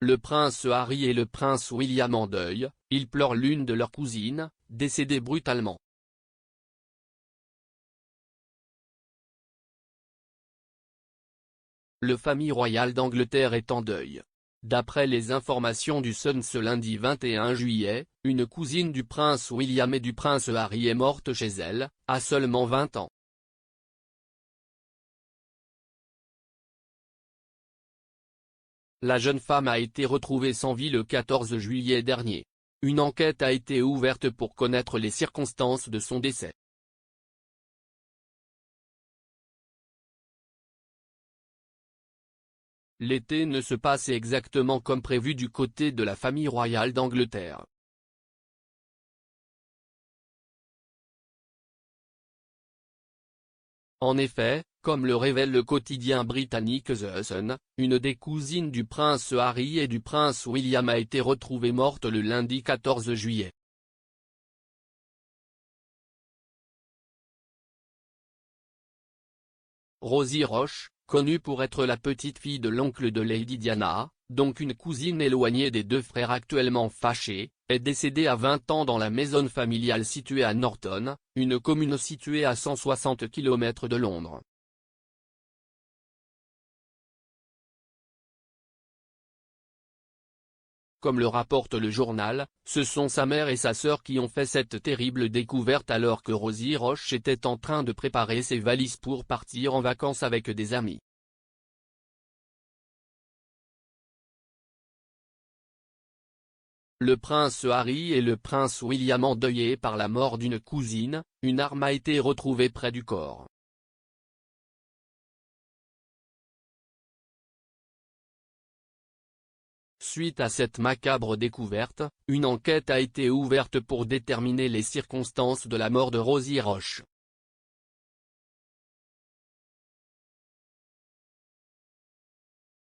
Le prince Harry et le prince William en deuil, ils pleurent l'une de leurs cousines, décédée brutalement. Le famille royale d'Angleterre est en deuil. D'après les informations du Sun ce lundi 21 juillet, une cousine du prince William et du prince Harry est morte chez elle, à seulement 20 ans. La jeune femme a été retrouvée sans vie le 14 juillet dernier. Une enquête a été ouverte pour connaître les circonstances de son décès. L'été ne se passe exactement comme prévu du côté de la famille royale d'Angleterre. En effet, comme le révèle le quotidien britannique The Sun, une des cousines du prince Harry et du prince William a été retrouvée morte le lundi 14 juillet. Rosie Roche, connue pour être la petite-fille de l'oncle de Lady Diana, donc une cousine éloignée des deux frères actuellement fâchés, est décédée à 20 ans dans la maison familiale située à Norton, une commune située à 160 km de Londres. Comme le rapporte le journal, ce sont sa mère et sa sœur qui ont fait cette terrible découverte alors que Rosie Roche était en train de préparer ses valises pour partir en vacances avec des amis. Le prince Harry et le prince William endeuillés par la mort d'une cousine, une arme a été retrouvée près du corps. Suite à cette macabre découverte, une enquête a été ouverte pour déterminer les circonstances de la mort de Rosie Roche.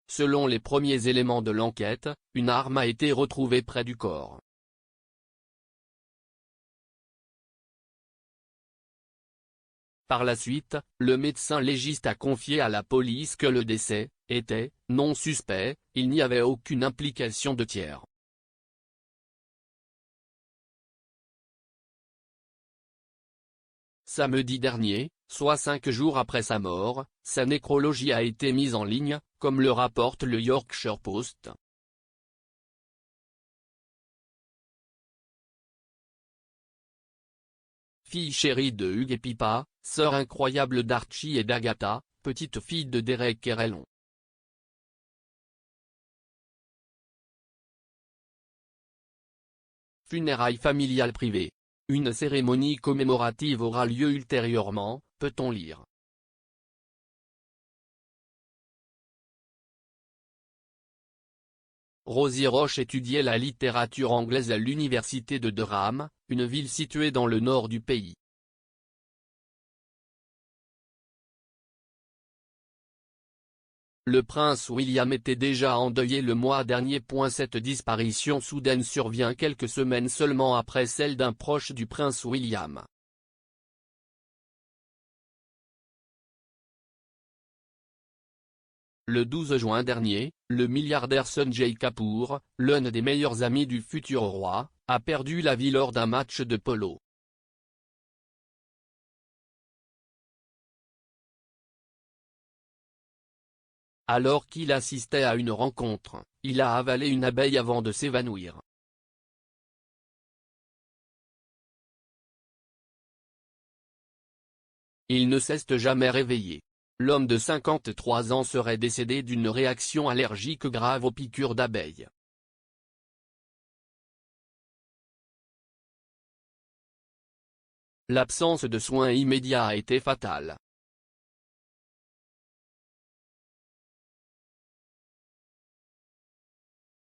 Selon les premiers éléments de l'enquête, une arme a été retrouvée près du corps. Par la suite, le médecin légiste a confié à la police que le décès était non suspect, il n'y avait aucune implication de tiers. Samedi dernier, soit 5 jours après sa mort, sa nécrologie a été mise en ligne, comme le rapporte le Yorkshire Post. Fille chérie de Hugh et Pippa, sœur incroyable d'Archie et d'Agatha, petite fille de Derek et Rellon. Funérailles familiales privées. Une cérémonie commémorative aura lieu ultérieurement, peut-on lire. Rosie Roche étudiait la littérature anglaise à l'université de Durham, une ville située dans le nord du pays. Le prince William était déjà endeuillé le mois dernier. Cette disparition soudaine survient quelques semaines seulement après celle d'un proche du prince William. Le 12 juin dernier, le milliardaire Sanjay Kapoor, l'un des meilleurs amis du futur roi, a perdu la vie lors d'un match de polo. Alors qu'il assistait à une rencontre, il a avalé une abeille avant de s'évanouir. Il ne s'est jamais réveillé. L'homme de 53 ans serait décédé d'une réaction allergique grave aux piqûres d'abeilles. L'absence de soins immédiats a été fatale.